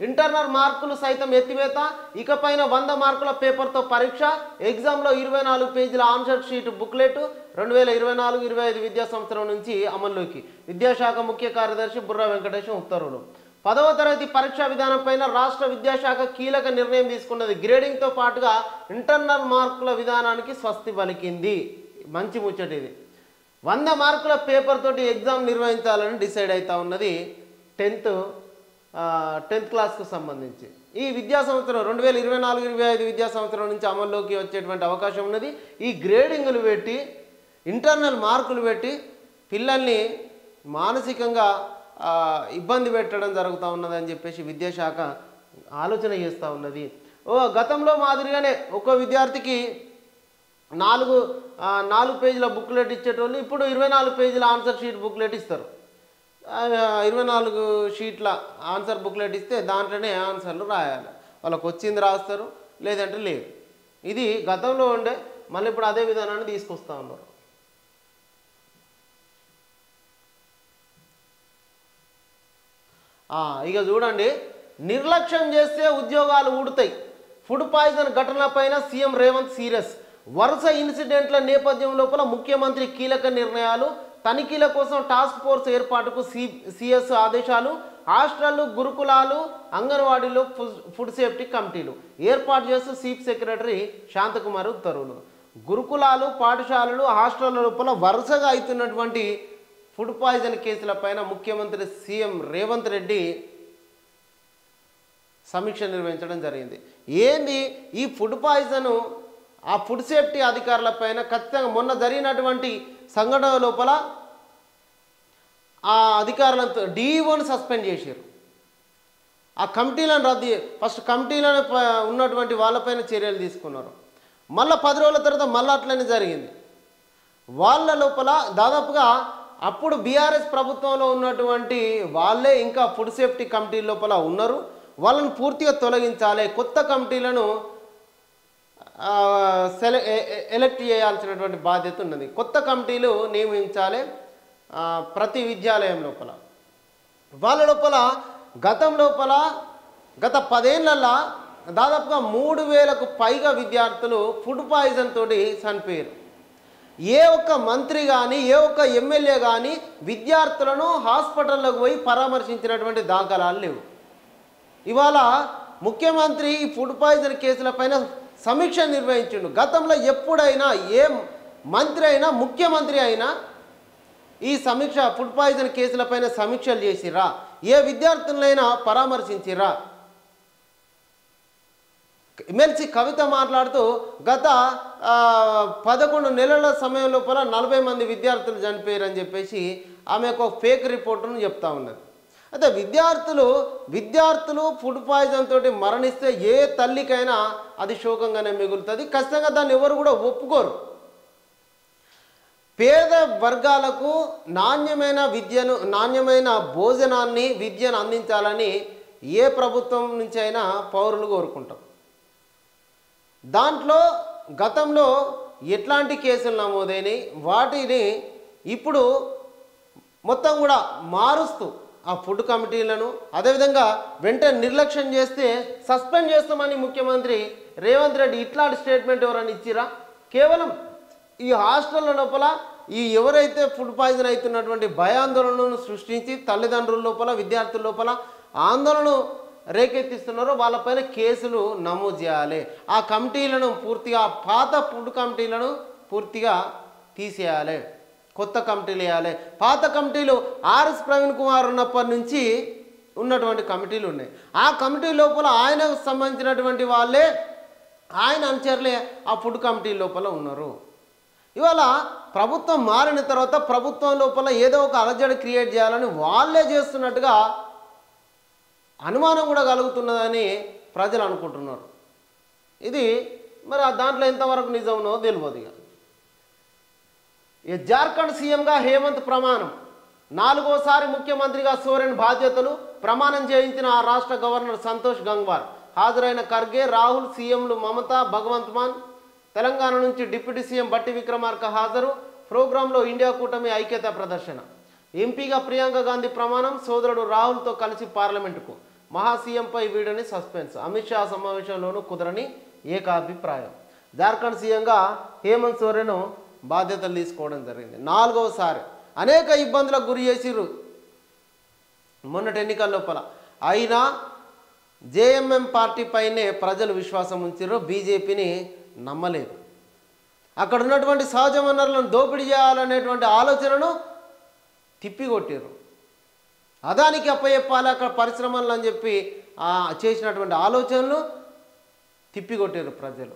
Internal మార్కులు సైతం ఎత్తివేత, ఇకపైన 100 మార్కుల పేపర్తో పరీక్ష, ఎగ్జామ్లో 24 పేజీల ఆన్సర్ షీట్ బుక్లెట్ 2024-25 విద్యా సంవత్సరం నుంచి అమల్లోకి. విద్యాశాఖ ముఖ్య కార్యదర్శి బుర్రా వెంకటేశం ఉత్తర్వులు. 10వ తరగతి పరీక్షా విధానంపైన రాష్ట్ర విద్యాశాఖ కీలక నిర్ణయం తీసుకున్నది. గ్రేడింగ్తో పాటుగా ఇంటర్నల్ మార్కుల విధానానికి స్వస్తి పలికింది. మంచి ముచ్చట ఇది. 100 మార్కుల పేపర్ తోటి ఎగ్జామ్ నిర్వహించాలని డిసైడ్ అవుతా ఉన్నది 10th క్లాస్కు సంబంధించి. ఈ విద్యా సంవత్సరం 2024-25 విద్యా సంవత్సరం నుంచి అమల్లోకి వచ్చేటువంటి అవకాశం ఉన్నది. ఈ గ్రేడింగులు పెట్టి ఇంటర్నల్ మార్కులు పెట్టి పిల్లల్ని మానసికంగా ఇబ్బంది పెట్టడం జరుగుతూ ఉన్నదని చెప్పేసి విద్యాశాఖ ఆలోచన చేస్తూ ఉన్నది. గతంలో మాదిరిగానే ఒక విద్యార్థికి 4 పేజీల బుక్లెట్ ఇచ్చేటోళ్ళు ఇప్పుడు 24 పేజీల ఆన్సర్ షీట్ బుక్లెట్ ఇస్తారు. 24 షీట్ల ఆన్సర్ బుక్లెట్ ఇస్తే దాంట్లోనే ఆన్సర్లు రాయాలి. వాళ్ళకు వచ్చింది రాస్తారు, లేదంటే లేదు. ఇది గతంలో ఉండే, మళ్ళీ ఇప్పుడు అదే విధానాన్ని తీసుకొస్తూ ఉన్నారు. ఇక చూడండి, నిర్లక్ష్యం చేస్తే ఉద్యోగాలు ఊడుతాయి. ఫుడ్ పాయిజన్ ఘటనపైన సీఎం రేవంత్ సీరియస్. వరుస ఇన్సిడెంట్ల నేపథ్యం లోపల ముఖ్యమంత్రి కీలక నిర్ణయాలు. తనిఖీల కోసం టాస్క్ ఫోర్స్ ఏర్పాటుకు సిఎస్ ఆదేశాలు. హాస్టళ్లు, గురుకులాలు, అంగన్వాడీలో ఫుడ్ సేఫ్టీ కమిటీలు ఏర్పాటు చేస్తూ చీఫ్ సెక్రటరీ శాంతకుమార్ ఉత్తర్వులు. గురుకులాలు, పాఠశాలలు, హాస్టళ్ల లోపల వరుసగా అవుతున్నటువంటి ఫుడ్ పాయిజన్ కేసులపైన ముఖ్యమంత్రి సీఎం రేవంత్ రెడ్డి సమీక్ష నిర్వహించడం జరిగింది. ఏంది ఈ ఫుడ్ పాయిజను? ఆ ఫుడ్ సేఫ్టీ అధికారులపైన ఖచ్చితంగా మొన్న జరిగినటువంటి సంఘటన లోపల ఆ అధికారులతో డిఈఓని సస్పెండ్ చేశారు. ఆ కమిటీలను ఫస్ట్ కమిటీలను ఉన్నటువంటి వాళ్ళపైన చర్యలు తీసుకున్నారు. మళ్ళీ 10 రోజుల తర్వాత మళ్ళీ అట్లనే జరిగింది. వాళ్ళ లోపల దాదాపుగా అప్పుడు బీఆర్ఎస్ ప్రభుత్వంలో ఉన్నటువంటి వాళ్ళే ఇంకా ఫుడ్ సేఫ్టీ కమిటీ లోపల ఉన్నారు. వాళ్ళని పూర్తిగా తొలగించాలి. కొత్త కమిటీలను ఎలెక్ట్ చేయాల్సినటువంటి బాధ్యత ఉన్నది. కొత్త కమిటీలు నియమించాలి ప్రతి విద్యాలయం లోపల. వాళ్ళ లోపల గత 10 ఏళ్లలో దాదాపుగా 3000కు పైగా విద్యార్థులు ఫుడ్ పాయిజన్ తోటి చనిపోయారు. ఏ ఒక్క మంత్రి కానీ ఏ ఒక్క ఎమ్మెల్యే కానీ విద్యార్థులను హాస్పిటల్లోకి పోయి పరామర్శించినటువంటి దాఖలాలు లేవు. ఇవాళ ముఖ్యమంత్రి ఈ ఫుడ్ పాయిజన్ కేసులపైన సమీక్ష నిర్వహించిండు. గతంలో ఎప్పుడైనా ఏ మంత్రి అయినా ముఖ్యమంత్రి అయినా ఈ సమీక్ష ఫుడ్ పాయిజన్ కేసులపైన సమీక్షలు చేసిరా? ఏ విద్యార్థులైనా పరామర్శించిరా? ఎమ్మెల్సీ కవిత మాట్లాడుతూ గత 11 నెలల సమయం లోపల 40 మంది విద్యార్థులు చనిపోయారని చెప్పేసి ఆమె ఒక ఫేక్ రిపోర్టును చెప్తా ఉన్నది. అయితే విద్యార్థులు ఫుడ్ పాయిజన్ తోటి మరణిస్తే ఏ తల్లికైనా అది శోకంగానే మిగులుతుంది. ఖచ్చితంగా దాన్ని ఎవరు కూడా ఒప్పుకోరు. పేద వర్గాలకు నాణ్యమైన భోజనాన్ని, విద్యను అందించాలని ఏ ప్రభుత్వం నుంచి అయినా పౌరులు కోరుకుంటాం. దాంట్లో గతంలో ఎట్లాంటి కేసులు నమోదైనవి వాటిని ఇప్పుడు మొత్తం కూడా మారుస్తూ ఆ ఫుడ్ కమిటీలను అదేవిధంగా వెంటనే నిర్లక్ష్యం చేస్తే సస్పెండ్ చేస్తామని ముఖ్యమంత్రి రేవంత్ రెడ్డి ఇట్లాంటి స్టేట్మెంట్ ఎవరైనా ఇచ్చిరా? కేవలం ఈ హాస్టళ్ల లోపల ఈ ఎవరైతే ఫుడ్ పాయిజన్ అవుతున్నటువంటి భయాందోళనను సృష్టించి తల్లిదండ్రుల లోపల విద్యార్థుల లోపల ఆందోళన రేకెత్తిస్తున్నారో వాళ్ళపైన కేసులు నమోదు చేయాలి. ఆ కమిటీలను పూర్తిగా పాత ఫుడ్ కమిటీలను పూర్తిగా తీసేయాలి, కొత్త కమిటీలు వేయాలి. పాత కమిటీలు ఆర్ఎస్ ప్రవీణ్ కుమార్ ఉన్నప్పటి నుంచి ఉన్నటువంటి కమిటీలు ఉన్నాయి. ఆ కమిటీ లోపల ఆయనకు సంబంధించినటువంటి వాళ్ళే, ఆయన అనుచరులే ఆ ఫుడ్ కమిటీ లోపల ఉన్నారు. ఇవాళ ప్రభుత్వం మారిన తర్వాత ప్రభుత్వం లోపల ఏదో ఒక అలజడి క్రియేట్ చేయాలని వాళ్ళే చేస్తున్నట్టుగా అనుమానం కూడా కలుగుతున్నదని ప్రజలు అనుకుంటున్నారు. ఇది మరి దాంట్లో ఎంతవరకు నిజమో తెలియదు. ఇక జార్ఖండ్ సీఎంగా హేమంత్ ప్రమాణం. 4వసారి ముఖ్యమంత్రిగా సోరెన్ బాధ్యతలు. ప్రమాణం చేయించిన ఆ రాష్ట్ర గవర్నర్ సంతోష్ గంగ్వార్. హాజరైన ఖర్గే, రాహుల్, సీఎంలు మమతా, భగవంత్ మాన్. తెలంగాణ నుంచి డిప్యూటీ సీఎం బట్టి విక్రమార్క హాజరు. ప్రోగ్రాంలో ఇండియా కూటమి ఐక్యత ప్రదర్శన. ఎంపీగా ప్రియాంక గాంధీ ప్రమాణం. సోదరుడు రాహుల్తో కలిసి పార్లమెంటుకు. మహాసీఎంపై వీడని సస్పెన్స్, అమిత్ షా సమావేశంలోనూ కుదరని ఏకాభిప్రాయం. జార్ఖండ్ సీఎంగా హేమంత్ సోరెన్ బాధ్యతలు తీసుకోవడం జరిగింది. 4వసారి అనేక ఇబ్బందులకు గురి చేసిర్రు మొన్నటి ఎన్నికల లోపల. అయినా జేఎంఎం పార్టీపైనే ప్రజలు విశ్వాసం ఉంచారు, బీజేపీని నమ్మలేదు. అక్కడ ఉన్నటువంటి సహజ వనరులను దోపిడీ చేయాలనేటువంటి ఆలోచనను తిప్పికొట్టారు. అదానికి అప్పచెప్పాలి అక్కడ పరిశ్రమలు అని చెప్పి చేసినటువంటి ఆలోచనలు తిప్పికొట్టారు ప్రజలు.